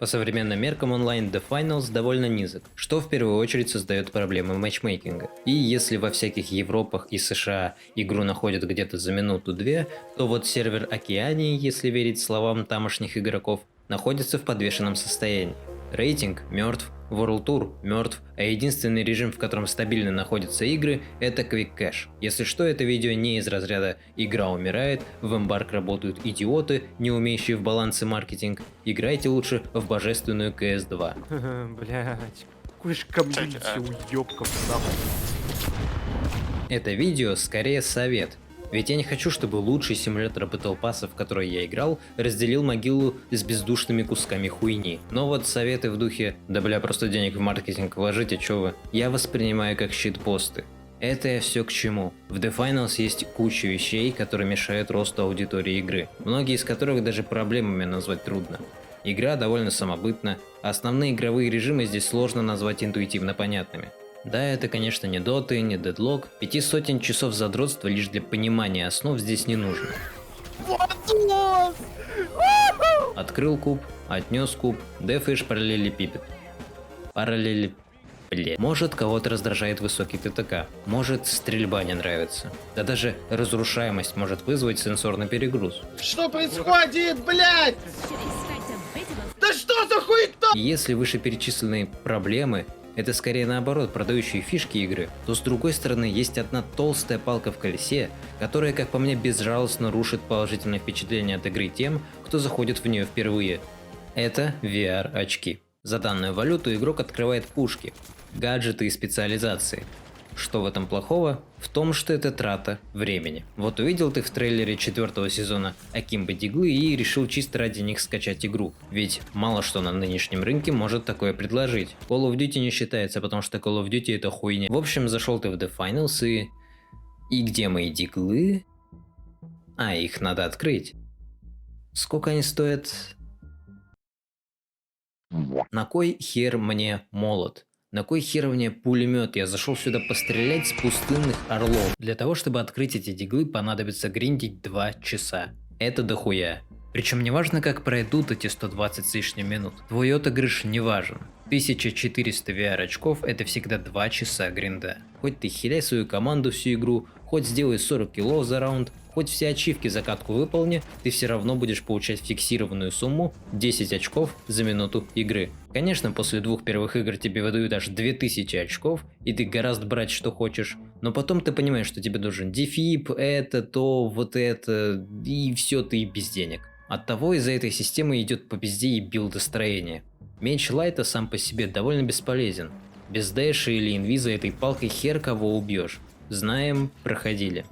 По современным меркам онлайн The Finals довольно низок, что в первую очередь создает проблемы матчмейкинга. И если во всяких Европах и США игру находят где-то за минуту-две, то вот сервер Океании, если верить словам тамошних игроков, находится в подвешенном состоянии. Рейтинг мертв, World Tour мертв, а единственный режим, в котором стабильно находятся игры, это Quick Cash. Если что, это видео не из разряда «игра умирает», «в эмбарк работают идиоты, не умеющие в баланс и маркетинг», играйте лучше в божественную CS2. Блять, какой же комьюнити уёбков нахуй. Это видео скорее совет. Ведь я не хочу, чтобы лучший симулятор Battle Pass, в который я играл, разделил могилу с бездушными кусками хуйни. Но вот советы в духе «да бля, просто денег в маркетинг вложите, чё вы», я воспринимаю как щитпосты. Это я все к чему. В The Finals есть куча вещей, которые мешают росту аудитории игры, многие из которых даже проблемами назвать трудно. Игра довольно самобытна, а основные игровые режимы здесь сложно назвать интуитивно понятными. Да, это, конечно, не доты, не дедлог, 500 часов задротства лишь для понимания основ здесь не нужно. Открыл куб, отнес куб, дефаешь параллелепипед. Может, кого-то раздражает высокий ТТК, может, стрельба не нравится. Да даже разрушаемость может вызвать сенсорный перегруз. Что происходит, блядь? Да что за хуйня? И если вышеперечисленные проблемы это скорее наоборот продающие фишки игры, то с другой стороны есть одна толстая палка в колесе, которая, как по мне, безжалостно рушит положительное впечатление от игры тем, кто заходит в нее впервые. Это VR-очки. За данную валюту игрок открывает пушки, гаджеты и специализации. Что в этом плохого? В том, что это трата времени. Вот увидел ты в трейлере 4-го сезона Акимбо Диглы и решил чисто ради них скачать игру. Ведь мало что на нынешнем рынке может такое предложить. Call of Duty не считается, потому что Call of Duty это хуйня. В общем, зашел ты в The Finals и... И где мои диглы? А, их надо открыть. Сколько они стоят? На кой хер мне молот? На кой хер мне пулемет? Я зашел сюда пострелять с пустынных орлов. Для того, чтобы открыть эти диглы, понадобится гриндить 2 часа. Это дохуя. Причем не важно, как пройдут эти 120 с лишним минут. Твой отыгрыш не важен. 1400 VR очков это всегда 2 часа гринда. Хоть ты хиляй свою команду всю игру, хоть сделай 40 киллов за раунд, хоть все ачивки за катку выполни, ты все равно будешь получать фиксированную сумму 10 очков за минуту игры. Конечно, после 2 первых игр тебе выдают аж 2000 очков, и ты гораздо брать что хочешь, но потом ты понимаешь, что тебе нужен дефип, это, то, вот это, и все, ты без денег. Оттого из-за этой системы идет по пизде и билдостроение. Меч Лайта сам по себе довольно бесполезен. Без дэша или инвиза этой палкой хер кого убьешь. Знаем, проходили.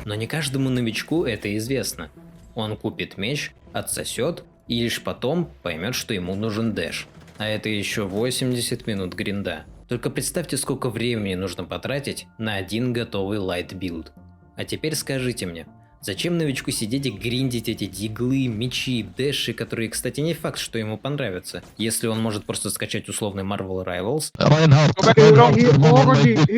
Но не каждому новичку это известно. Он купит меч, отсосет и лишь потом поймет, что ему нужен дэш. А это еще 80 минут гринда. Только представьте, сколько времени нужно потратить на один готовый лайт билд. А теперь скажите мне, зачем новичку сидеть и гриндить эти диглы, мечи, дэши, которые, кстати, не факт, что ему понравятся, если он может просто скачать условный Marvel Rivals? He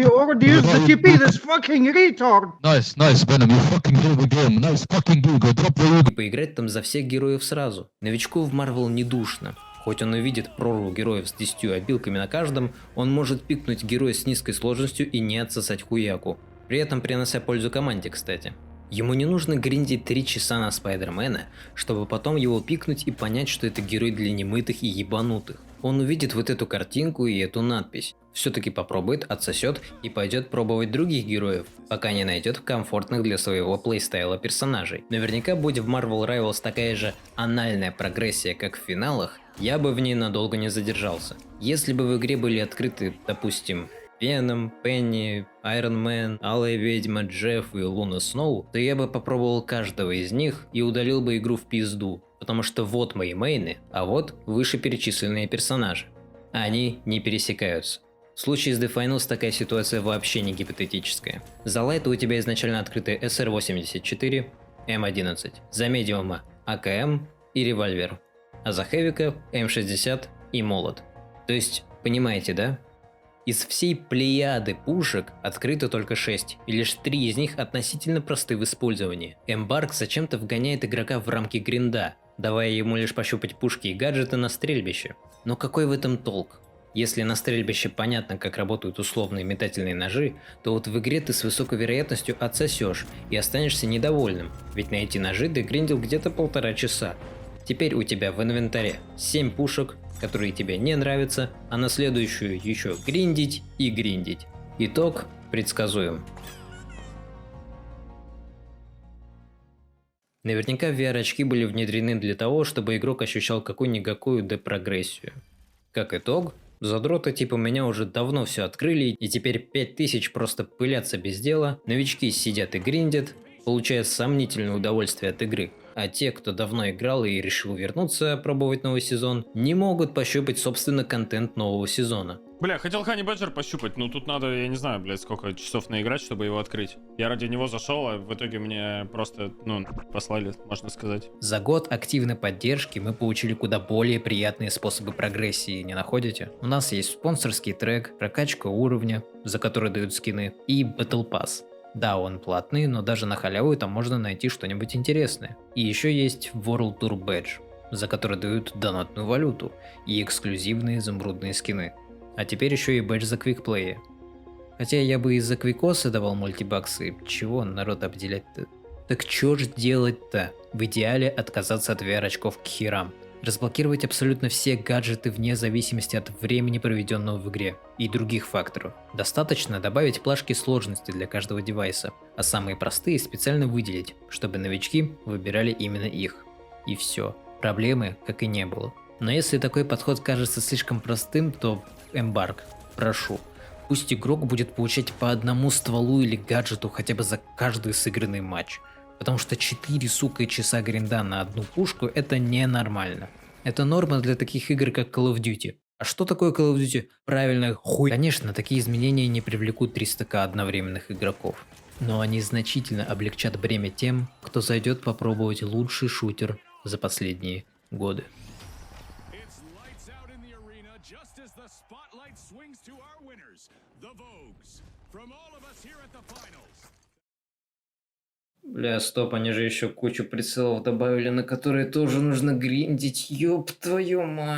already used the TP, this fucking retard! Nice, Venom, you fucking do the game. Nice fucking do, go drop the И поиграть там за всех героев сразу. Новичку в Marvel не душно. Хоть он увидит прорву героев с 10 обилками на каждом, он может пикнуть героя с низкой сложностью и не отсосать хуяку. При этом принося пользу команде, кстати. Ему не нужно гриндить 3 часа на Спайдермена, чтобы потом его пикнуть и понять, что это герой для немытых и ебанутых. Он увидит вот эту картинку и эту надпись. Все-таки попробует, отсосет и пойдет пробовать других героев, пока не найдет комфортных для своего плейстайла персонажей. Наверняка, будь в Marvel Rivals такая же анальная прогрессия, как в финалах, я бы в ней надолго не задержался. Если бы в игре были открыты, допустим, Веном, Пенни, Айрон Мэн, Алая Ведьма, Джефф и Луна Сноу, то я бы попробовал каждого из них и удалил бы игру в пизду, потому что вот мои мейны, а вот вышеперечисленные персонажи. Они не пересекаются. В случае с The Finals такая ситуация вообще не гипотетическая. За лайта у тебя изначально открыты SR-84, М11, за медиума АКМ и револьвер, а за хэвика М60 и молот. То есть, понимаете, да? Из всей плеяды пушек открыто только 6, и лишь 3 из них относительно просты в использовании. Эмбарк зачем-то вгоняет игрока в рамки гринда, давая ему лишь пощупать пушки и гаджеты на стрельбище. Но какой в этом толк? Если на стрельбище понятно, как работают условные метательные ножи, то вот в игре ты с высокой вероятностью отсосешь и останешься недовольным, ведь на эти ножи ты гриндил где-то 1,5 часа. Теперь у тебя в инвентаре 7 пушек, которые тебе не нравятся, а на следующую еще гриндить и гриндить. Итог предсказуем. Наверняка VR-очки были внедрены для того, чтобы игрок ощущал какую-никакую депрогрессию. Как итог, задроты типа меня уже давно все открыли, и теперь 5000 просто пылятся без дела, новички сидят и гриндят, получая сомнительное удовольствие от игры. А те, кто давно играл и решил вернуться пробовать новый сезон, не могут пощупать собственно контент нового сезона. Бля, хотел Honey Badger пощупать, но тут надо, я не знаю, блядь, сколько часов наиграть, чтобы его открыть. Я ради него зашел, а в итоге мне просто, послали, можно сказать. За год активной поддержки мы получили куда более приятные способы прогрессии, не находите? У нас есть спонсорский трек, прокачка уровня, за который дают скины, и Battle Pass. Да, он платный, но даже на халяву там можно найти что-нибудь интересное. И еще есть World Tour Badge, за который дают донатную валюту и эксклюзивные изумрудные скины. А теперь еще и бэдж за квикплеи. Хотя я бы и за квикосы давал мультибаксы, чего народ обделять-то? Так чё ж делать-то? В идеале отказаться от VR-очков к херам. Разблокировать абсолютно все гаджеты вне зависимости от времени, проведенного в игре, и других факторов. Достаточно добавить плашки сложности для каждого девайса, а самые простые специально выделить, чтобы новички выбирали именно их. И все. Проблемы как и не было. Но если такой подход кажется слишком простым, то эмбарк, прошу. Пусть игрок будет получать по одному стволу или гаджету хотя бы за каждый сыгранный матч. Потому что 4, часа гринда на одну пушку это ненормально. Это норма для таких игр как Call of Duty. А что такое Call of Duty? Правильно, хуй. Конечно, такие изменения не привлекут 300к одновременных игроков. Но они значительно облегчат бремя тем, кто зайдет попробовать лучший шутер за последние годы. Бля, стоп, они же еще кучу прицелов добавили, на которые тоже нужно гриндить, ёб твою мать.